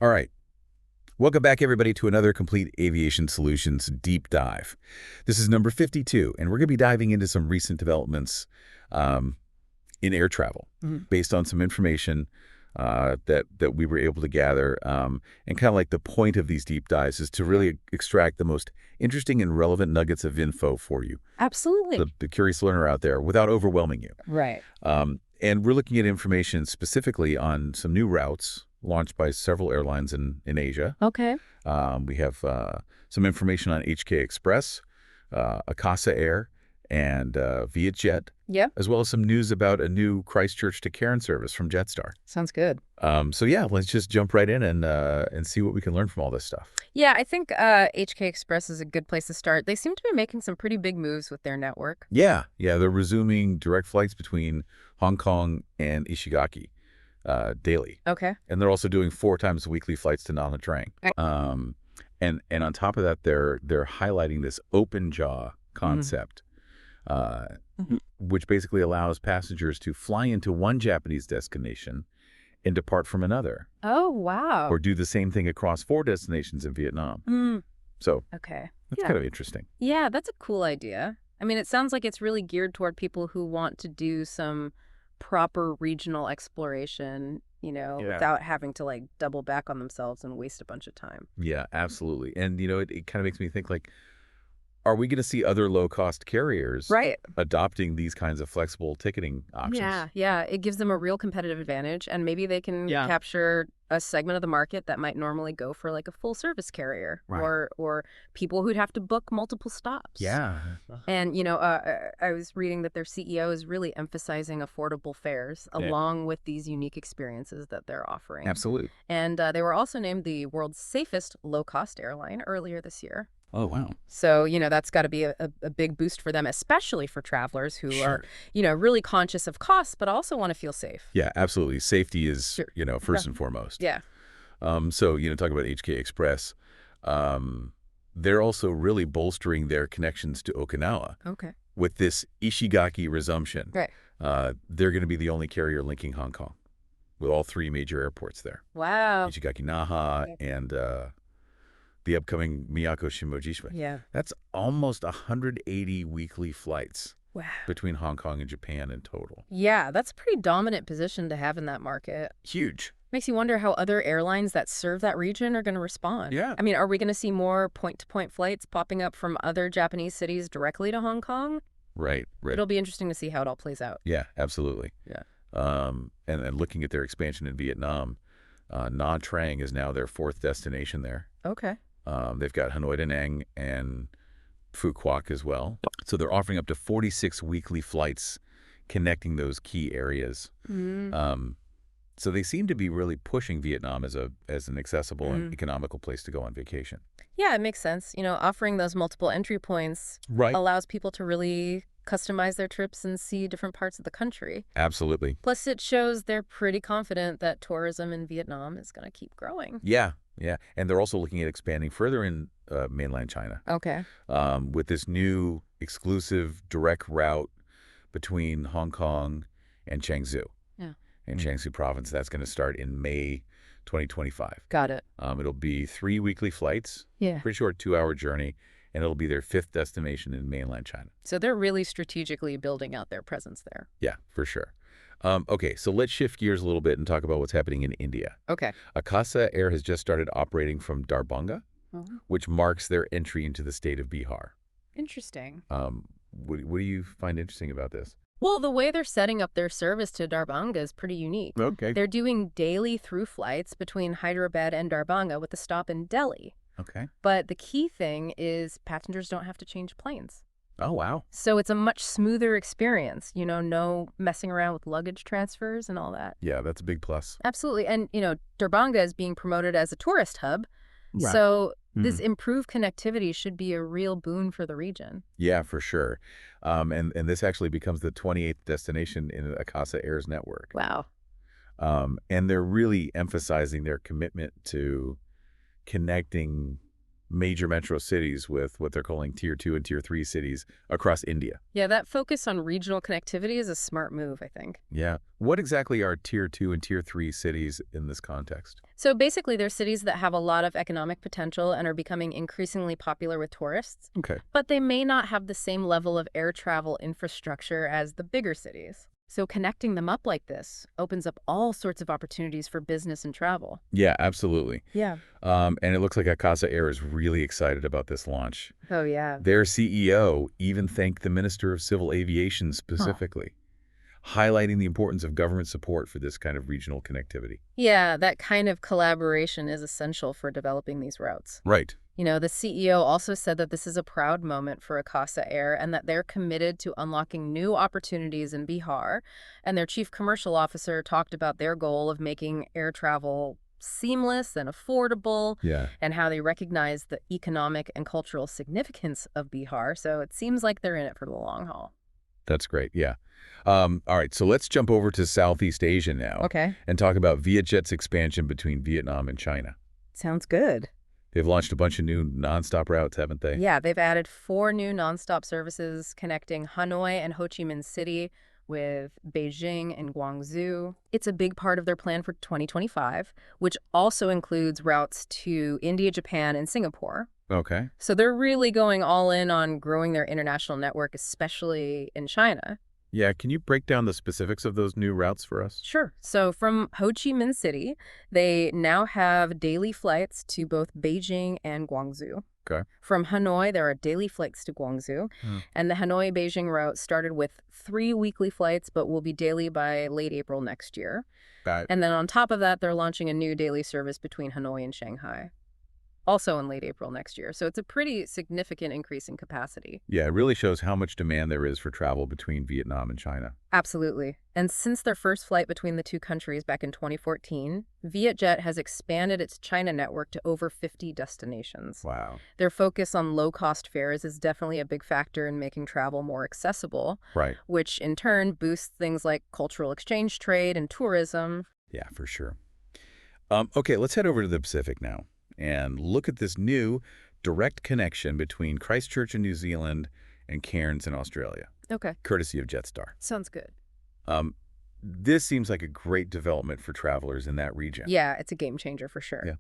All right. Welcome back, everybody, to another Complete Aviation Solutions deep dive. This is number 52, and we're going to be diving into some recent developments um, in air travel based on some information that we were able to gather. And kind of like the point of these deep dives is to really extract the most interesting and relevant nuggets of info for you, Absolutely. the curious learner out there, without overwhelming you. Right. And we're looking at information specifically on some new routes launched by several airlines in Asia. Okay. We have some information on HK Express, Akasa Air, and Vietjet, Yeah. as well as some news about a new Christchurch to Cairns service from Jetstar. Sounds good. So yeah, let's just jump right in and see what we can learn from all this stuff. Yeah, I think HK Express is a good place to start. They seem to be making some pretty big moves with their network. Yeah, they're resuming direct flights between Hong Kong and Ishigaki daily. Okay. And they're also doing 4 times weekly flights to Nha Trang. And on top of that, they're highlighting this open jaw concept, which basically allows passengers to fly into one Japanese destination and depart from another, Oh, wow. or do the same thing across 4 destinations in Vietnam. Mm, So okay. that's Yeah. kind of interesting. Yeah, that's a cool idea. I mean, it sounds like it's really geared toward people who want to do some proper regional exploration, Yeah. without having to like double back on themselves and waste a bunch of time. Yeah, absolutely. And it kind of makes me think, like, are we going to see other low-cost carriers Right. adopting these kinds of flexible ticketing options? Yeah. It gives them a real competitive advantage, and maybe they can capture a segment of the market that might normally go for like a full service carrier, Right. or people who'd have to book multiple stops. Yeah. And I was reading that their CEO is really emphasizing affordable fares Yeah. along with these unique experiences that they're offering. Absolutely. And they were also named the world's safest low-cost airline earlier this year. Oh, wow. So, that's got to be a big boost for them, especially for travelers who are, Sure. really conscious of costs, but also want to feel safe. Yeah, absolutely. Safety is, Sure. first and foremost. Yeah. So, talk about HK Express. They're also really bolstering their connections to Okinawa Okay. with this Ishigaki resumption. Right. They're going to be the only carrier linking Hong Kong with all 3 major airports there. Wow. Ishigaki Naha and the upcoming Miyako Shimojishima. Yeah. That's almost 180 weekly flights Wow. between Hong Kong and Japan in total. Yeah, that's a pretty dominant position to have in that market. Huge. Makes you wonder how other airlines that serve that region are going to respond. Yeah. I mean, are we going to see more point-to-point flights popping up from other Japanese cities directly to Hong Kong? Right. It'll be interesting to see how it all plays out. Yeah, absolutely. Yeah. And looking at their expansion in Vietnam, Nha Trang is now their 4th destination there. Okay. They've got Hanoi Da Nang and Phu Quoc as well. So they're offering up to 46 weekly flights connecting those key areas. So they seem to be really pushing Vietnam as an accessible and economical place to go on vacation. Yeah, it makes sense. Offering those multiple entry points Right. allows people to really customize their trips and see different parts of the country. Absolutely. Plus, it shows they're pretty confident that tourism in Vietnam is going to keep growing. Yeah. And they're also looking at expanding further in mainland China Okay. with this new exclusive direct route between Hong Kong and Jiangsu. Yeah. In Jiangsu province. That's going to start in May 2025. Got it. It'll be 3 weekly flights, Yeah. pretty short 2-hour journey, and it'll be their 5th destination in mainland China. So they're really strategically building out their presence there. Yeah, for sure. Okay, so let's shift gears a little bit and talk about what's happening in India. Okay. Akasa Air has just started operating from Darbhanga, Oh, which marks their entry into the state of Bihar. interesting. What do you find interesting about this? Well, the way they're setting up their service to Darbhanga is pretty unique. Okay. They're doing daily through flights between Hyderabad and Darbhanga with a stop in Delhi. Okay. But the key thing is passengers don't have to change planes. Oh, wow. So it's a much smoother experience, no messing around with luggage transfers and all that. Yeah, that's a big plus. Absolutely. And, Darbhanga is being promoted as a tourist hub. Right. So this improved connectivity should be a real boon for the region. Yeah, for sure. And this actually becomes the 28th destination in Akasa Air's network. Wow. And they're really emphasizing their commitment to connecting major metro cities with what they're calling Tier 2 and Tier 3 cities across India. Yeah, that focus on regional connectivity is a smart move, I think. Yeah. What exactly are Tier 2 and Tier 3 cities in this context? So basically, they're cities that have a lot of economic potential and are becoming increasingly popular with tourists, Okay. but they may not have the same level of air travel infrastructure as the bigger cities. So connecting them up like this opens up all sorts of opportunities for business and travel. Yeah, absolutely. Yeah. And it looks like Akasa Air is really excited about this launch. Oh, yeah. Their CEO even thanked the Minister of Civil Aviation specifically, highlighting the importance of government support for this kind of regional connectivity. Yeah, that kind of collaboration is essential for developing these routes. Right. You know, the CEO also said that this is a proud moment for Akasa Air and that they're committed to unlocking new opportunities in Bihar. And their chief commercial officer talked about their goal of making air travel seamless and affordable Yeah. and how they recognize the economic and cultural significance of Bihar. So it seems like they're in it for the long haul. That's great. Yeah. All right. So let's jump over to Southeast Asia now Okay. and talk about Vietjet's expansion between Vietnam and China. Sounds good. They've launched a bunch of new nonstop routes, haven't they? Yeah, they've added 4 new nonstop services connecting Hanoi and Ho Chi Minh City with Beijing and Guangzhou. It's a big part of their plan for 2025, which also includes routes to India, Japan, and Singapore. Okay. So they're really going all in on growing their international network, especially in China. Yeah. Can you break down the specifics of those new routes for us? Sure. So from Ho Chi Minh City, they now have daily flights to both Beijing and Guangzhou. Okay. From Hanoi, there are daily flights to Guangzhou, and the Hanoi-Beijing route started with 3 weekly flights, but will be daily by late April next year. And then on top of that, they're launching a new daily service between Hanoi and Shanghai, also in late April next year. So it's a pretty significant increase in capacity. Yeah, it really shows how much demand there is for travel between Vietnam and China. Absolutely. And since their first flight between the two countries back in 2014, Vietjet has expanded its China network to over 50 destinations. Wow. Their focus on low-cost fares is definitely a big factor in making travel more accessible, Right. which in turn boosts things like cultural exchange trade and tourism. Yeah, for sure. Okay, let's head over to the Pacific now and look at this new direct connection between Christchurch in New Zealand and Cairns in Australia, Okay. courtesy of Jetstar. Sounds good. This seems like a great development for travelers in that region. Yeah, it's a game changer for sure. Yeah.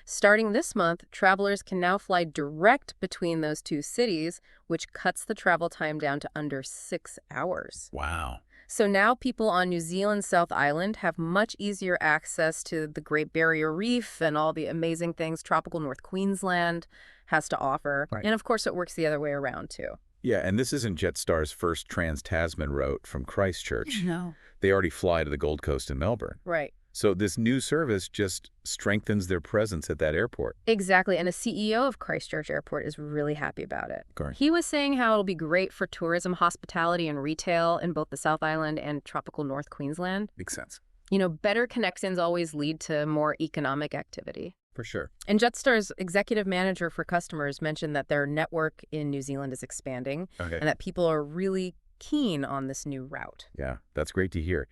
Starting this month, travelers can now fly direct between those two cities, which cuts the travel time down to under 6 hours. Wow. So now people on New Zealand's South Island have much easier access to the Great Barrier Reef and all the amazing things tropical North Queensland has to offer. Right. And of course, it works the other way around, too. Yeah, and this isn't Jetstar's first trans-Tasman route from Christchurch. No. They already fly to the Gold Coast and Melbourne. Right. So this new service just strengthens their presence at that airport. Exactly. And a CEO of Christchurch Airport is really happy about it. Correct. He was saying how it'll be great for tourism, hospitality, and retail in both the South Island and tropical North Queensland. Makes sense. You know, better connections always lead to more economic activity. For sure. And Jetstar's executive manager for customers mentioned that their network in New Zealand is expanding Okay. and that people are really keen on this new route. Yeah, that's great to hear.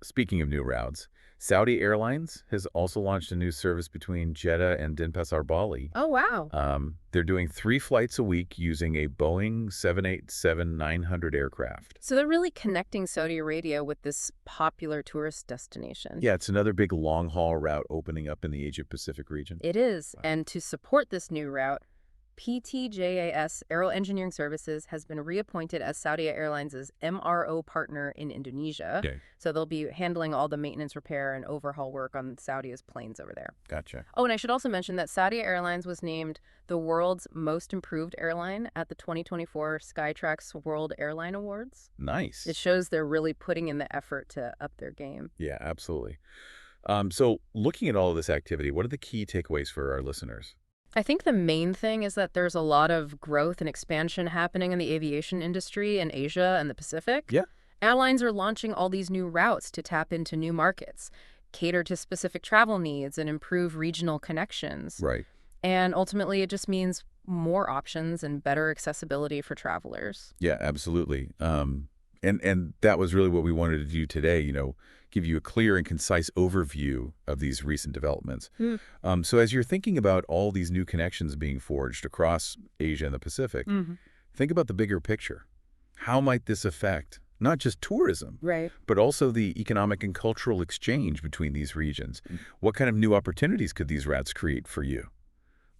Speaking of new routes, Saudi Airlines has also launched a new service between Jeddah and Denpasar, Bali. Oh, wow. They're doing 3 flights a week using a Boeing 787-900 aircraft. So they're really connecting Saudi Arabia with this popular tourist destination. Yeah, it's another big long-haul route opening up in the Asia-Pacific region. It is. Wow. And to support this new route, PTJAS Aero Engineering Services has been reappointed as Saudi Airlines' MRO partner in Indonesia. Okay. So they'll be handling all the maintenance, repair, and overhaul work on Saudi's planes over there. Gotcha. Oh, and I should also mention that Saudi Airlines was named the world's most improved airline at the 2024 Skytrax World Airline Awards. Nice. It shows they're really putting in the effort to up their game. Yeah, absolutely. So looking at all of this activity, what are the key takeaways for our listeners? I think the main thing is that there's a lot of growth and expansion happening in the aviation industry in Asia and the Pacific. Yeah. Airlines are launching all these new routes to tap into new markets, cater to specific travel needs, and improve regional connections. Right. And ultimately, it just means more options and better accessibility for travelers. Yeah, absolutely. And And that was really what we wanted to do today, give you a clear and concise overview of these recent developments. So as you're thinking about all these new connections being forged across Asia and the Pacific, think about the bigger picture. How might this affect not just tourism, but also the economic and cultural exchange between these regions? What kind of new opportunities could these routes create for you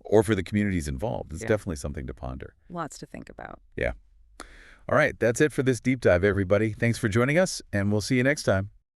or for the communities involved? It's definitely something to ponder. Lots to think about. Yeah. All right, that's it for this deep dive, everybody. Thanks for joining us, and we'll see you next time.